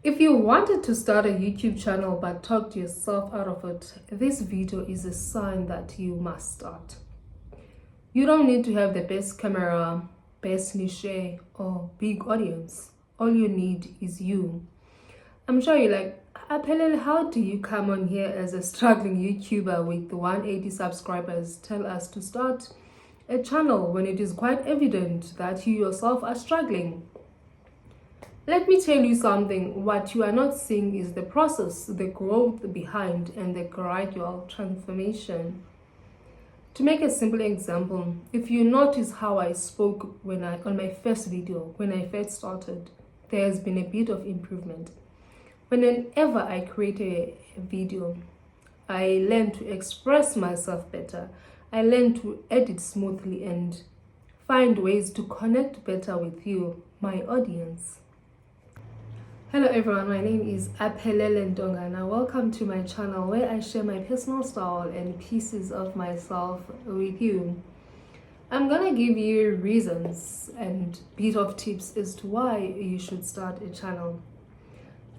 If you wanted to start a YouTube channel but talked yourself out of it, this video is a sign that you must start. You don't need to have the best camera, best niche, or big audience. All you need is you. I'm sure you're like, Apelele, how do you come on here as a struggling YouTuber with 180 subscribers tell us to start a channel when it is quite evident that you yourself are struggling? Let me tell you something. What you are not seeing is the process, the growth behind, and the gradual transformation. To make a simple example, if you notice how I spoke on my first video, when I first started, there has been a bit of improvement. Whenever I create a video, I learn to express myself better. I learn to edit smoothly and find ways to connect better with you, my audience. Hello everyone, my name is Apelele Ndongana. Welcome to my channel where I share my personal style and pieces of myself with you. I'm gonna give you reasons and bit of tips as to why you should start a channel.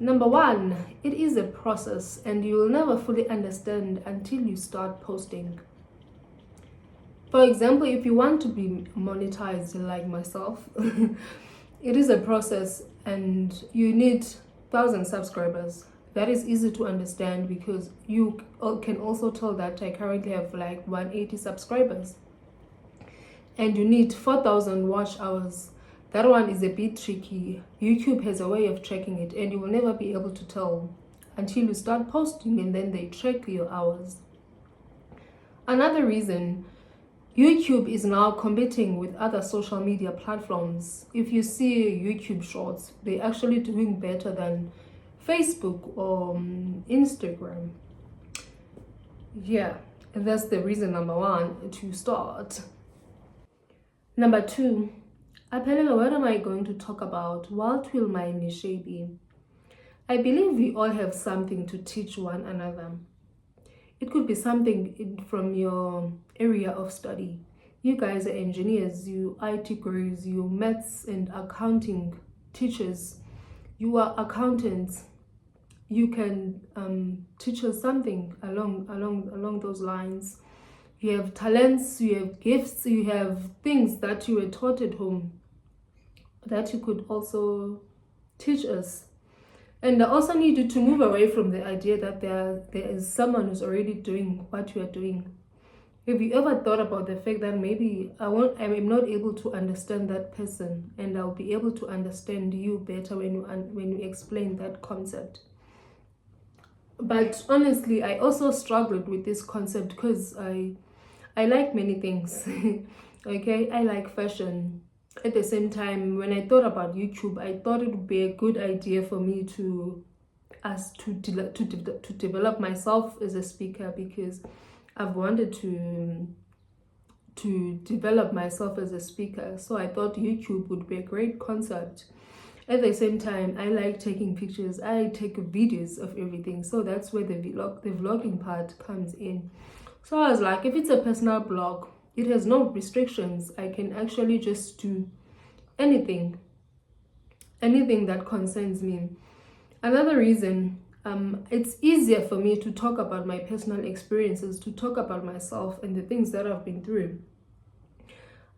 Number one, it is a process and you will never fully understand until you start posting. For example, if you want to be monetized like myself, it is a process and you need 1,000 subscribers. That is easy to understand because you can also tell that I currently have like 180 subscribers. And you need 4,000 watch hours. That one is a bit tricky. YouTube has a way of tracking it and you will never be able to tell until you start posting and then they track your hours. Another reason, YouTube is now competing with other social media platforms. If you see YouTube Shorts, they're actually doing better than Facebook or Instagram. Yeah, that's the reason number one to start. Number two, Apelele, what am I going to talk about? What will my niche be? I believe we all have something to teach one another. It could be something from your area of study. You guys are engineers, you IT gurus, you maths and accounting teachers. You are accountants. You can teach us something along those lines. You have talents, you have gifts, you have things that you were taught at home that you could also teach us. And I also need you to move away from the idea that there is someone who's already doing what you are doing. Have you ever thought about the fact that maybe I'm not able to understand that person and I'll be able to understand you better when you explain that concept? But honestly, I also struggled with this concept because I like many things. Okay, I like fashion. At the same time, when I thought about YouTube, I thought it would be a good idea for me to develop myself as a speaker because I've wanted to develop myself as a speaker. So I thought YouTube would be a great concept. At the same time, I like taking pictures. I take videos of everything. So that's where the vlogging part comes in. So I was like, if it's a personal blog, it has no restrictions. I can actually just do anything that concerns me. Another reason, it's easier for me to talk about my personal experiences, to talk about myself and the things that I've been through.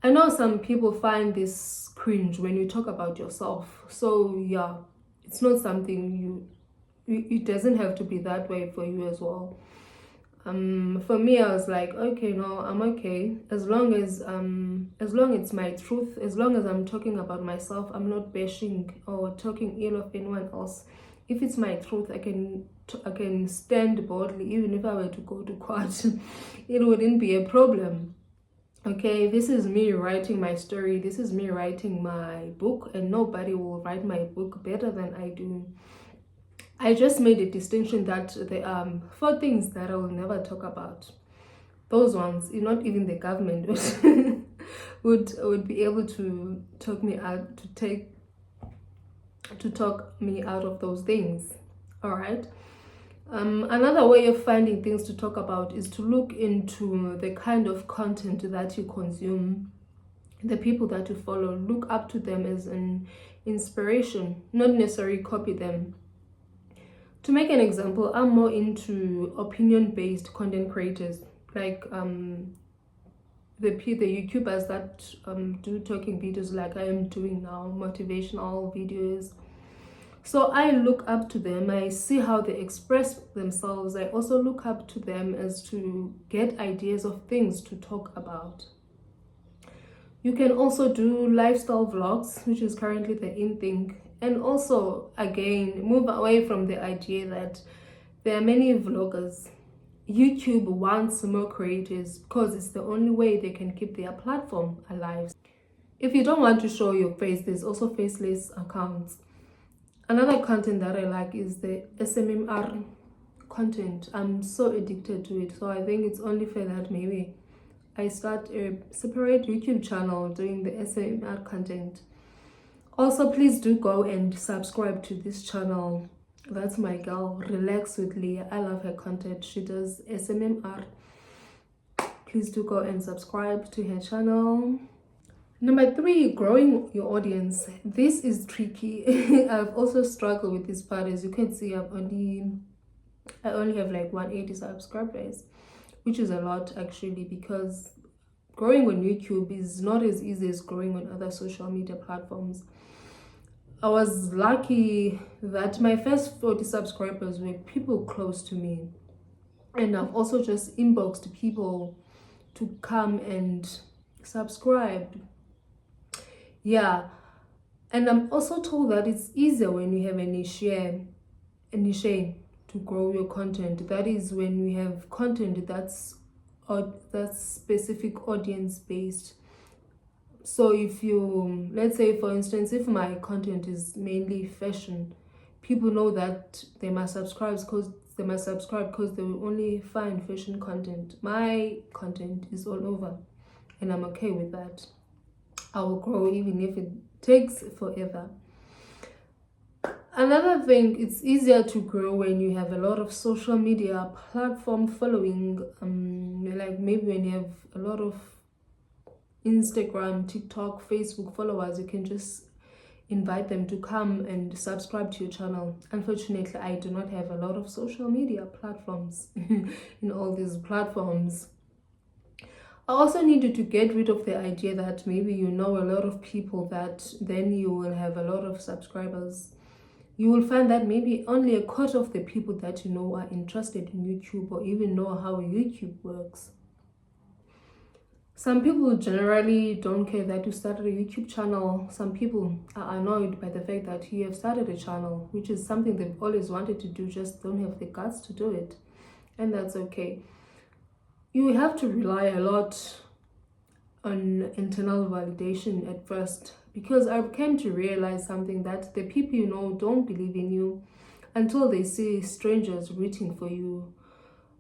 I know some people find this cringe when you talk about yourself. So yeah, it's not something it doesn't have to be that way for you as well. For me, I was like, okay, no, I'm okay as long as it's my truth, as long as I'm talking about myself, I'm not bashing or talking ill of anyone else. If it's my truth, I can stand boldly. Even if I were to go to court, it wouldn't be a problem. Okay, this is me writing my story, this is me writing my book, and nobody will write my book better than I do. I just made a distinction that there are 4 things that I will never talk about. Those ones, not even the government would be able to talk me out, to talk me out of those things. All right. Another way of finding things to talk about is to look into the kind of content that you consume, the people that you follow. Look up to them as an inspiration, not necessarily copy them. To make an example, I'm more into opinion-based content creators, like the YouTubers that do talking videos like I am doing now, motivational videos. So I look up to them. I see how they express themselves. I also look up to them as to get ideas of things to talk about. You can also do lifestyle vlogs, which is currently the in thing. And also, again, move away from the idea that there are many vloggers. YouTube wants more creators because it's the only way they can keep their platform alive. If you don't want to show your face, there's also faceless accounts. Another content that I like is the SMMR content. I'm so addicted to it, so I think it's only fair that maybe I start a separate YouTube channel doing the SMMR content. Also, please do go and subscribe to this channel. That's my girl, Relax with Leah. I love her content. She does SMMR. Please do go and subscribe to her channel. Number 3, growing your audience. This is tricky. I've also struggled with this part. As you can see, I only have like 180 subscribers, which is a lot actually, because growing on YouTube is not as easy as growing on other social media platforms. I was lucky that my first 40 subscribers were people close to me, and I've also just inboxed people to come and subscribe. Yeah, and I'm also told that it's easier when you have a niche to grow your content. That is when you have content that's specific audience based. So if you, let's say for instance, if my content is mainly fashion, people know that they must subscribe because they will only find fashion content. My content is all over, and I'm okay with that. I will grow even if it takes forever. Another thing, it's easier to grow when you have a lot of social media platform following, like maybe when you have a lot of Instagram, TikTok, Facebook followers, you can just invite them to come and subscribe to your channel. Unfortunately, I do not have a lot of social media platforms in all these platforms. I also needed to get rid of the idea that maybe you know a lot of people, that then you will have a lot of subscribers. You will find that maybe only a quarter of the people that you know are interested in YouTube or even know how YouTube works. Some people generally don't care that you started a YouTube channel. Some people are annoyed by the fact that you have started a channel, which is something they've always wanted to do, just don't have the guts to do it. And that's okay. You have to rely a lot on internal validation at first, because I came to realize something, that the people you know don't believe in you until they see strangers rooting for you,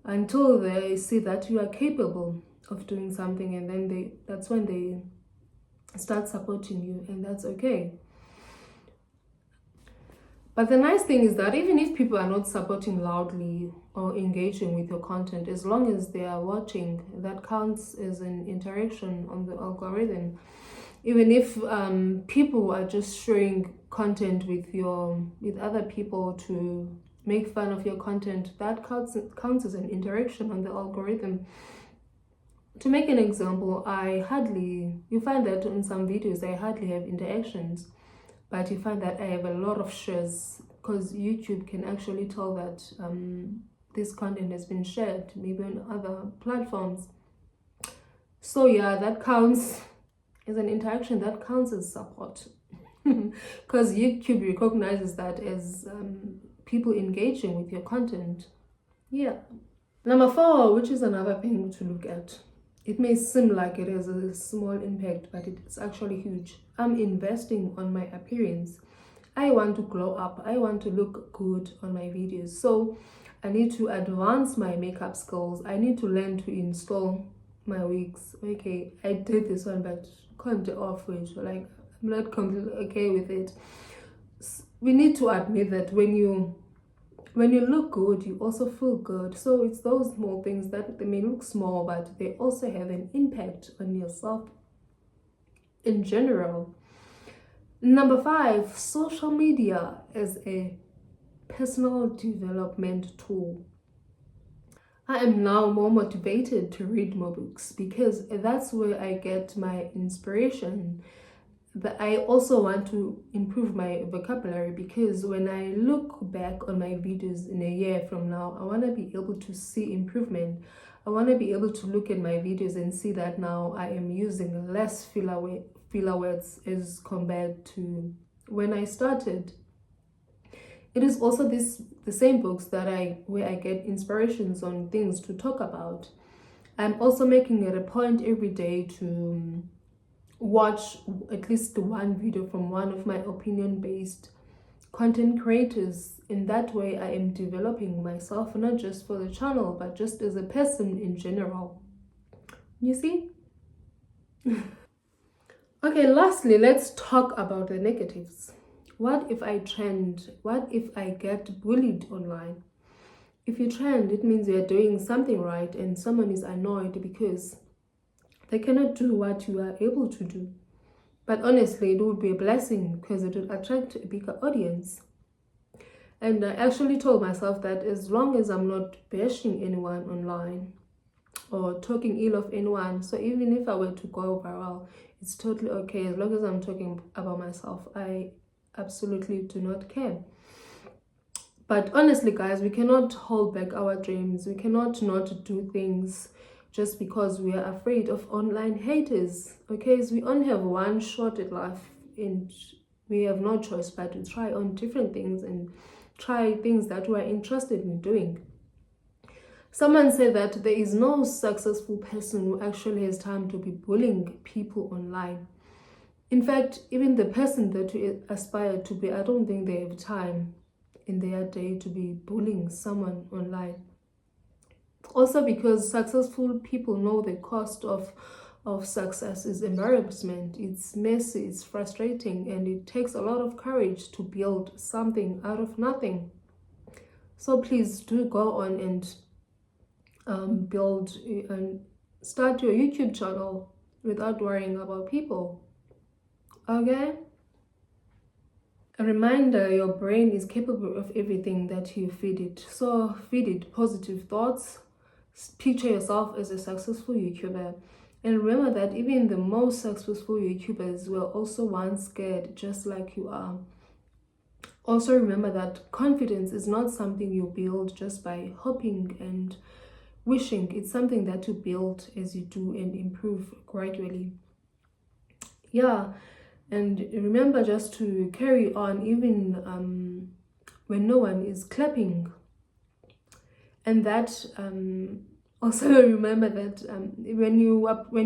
until they see that you are capable of doing something, and then that's when they start supporting you, and that's okay. But the nice thing is that even if people are not supporting loudly or engaging with your content, as long as they are watching, that counts as an interaction on the algorithm. Even if people are just sharing content with other people to make fun of your content, that counts as an interaction on the algorithm. To make an example, you find that in some videos I hardly have interactions, but you find that I have a lot of shares, because YouTube can actually tell that this content has been shared, maybe on other platforms. So yeah, that counts as an interaction, that counts as support, because YouTube recognizes that as people engaging with your content. Yeah. Number 4, which is another thing to look at. It may seem like it has a small impact, but it's actually huge. I'm investing on my appearance. I want to glow up. I want to look good on my videos. So I need to advance my makeup skills. I need to learn to install my wigs. Okay, I did this one, but can't off it. Like, I'm not completely okay with it. We need to admit that when you look good, you also feel good. So it's those small things that they may look small, but they also have an impact on yourself in general. Number 5, social media as a personal development tool. I am now more motivated to read more books because that's where I get my inspiration. But I also want to improve my vocabulary because when I look back on my videos in a year from now, I want to be able to see improvement. I want to be able to look at my videos and see that now I am using less filler words as compared to when I started. It is also the same books where I get inspirations on things to talk about. I'm also making it a point every day to watch at least one video from one of my opinion-based content creators. In that way, I am developing myself, not just for the channel, but just as a person in general. You see? Okay, lastly, let's talk about the negatives. What if I trend? What if I get bullied online? If you trend, it means you're doing something right and someone is annoyed because they cannot do what you are able to do. But honestly, it would be a blessing because it would attract a bigger audience. And I actually told myself that as long as I'm not bashing anyone online or talking ill of anyone, so even if I were to go viral, it's totally okay. As long as I'm talking about myself, I absolutely do not care. But honestly, guys, we cannot hold back our dreams. We cannot not do things just because we are afraid of online haters. Okay, so we only have one shot at life and we have no choice but to try on different things and try things that we're interested in doing. Someone said that there is no successful person who actually has time to be bullying people online. In fact, even the person that we aspire to be, I don't think they have time in their day to be bullying someone online. Also because successful people know the cost of success is embarrassment, it's messy, it's frustrating, and it takes a lot of courage to build something out of nothing. So please do go on and build and start your YouTube channel without worrying about people. Okay? A reminder, your brain is capable of everything that you feed it. So feed it positive thoughts. Picture yourself as a successful YouTuber. And remember that even the most successful YouTubers were also once scared, just like you are. Also remember that confidence is not something you build just by hoping and wishing. It's something that you build as you do and improve gradually. Yeah. And remember just to carry on even when no one is clapping. And that also remember that when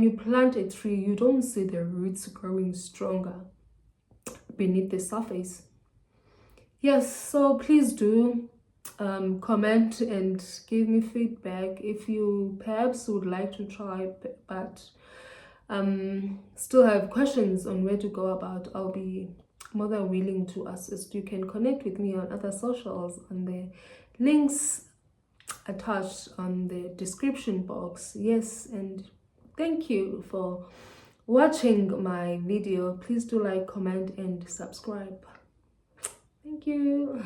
you plant a tree, you don't see the roots growing stronger beneath the surface. Yes, so please do comment and give me feedback if you perhaps would like to try, but still have questions on where to go about. I'll be more than willing to assist. You can connect with me on other socials on the links attached on the description box. Yes, and thank you for watching my video. Please do like, comment, and subscribe. Thank you.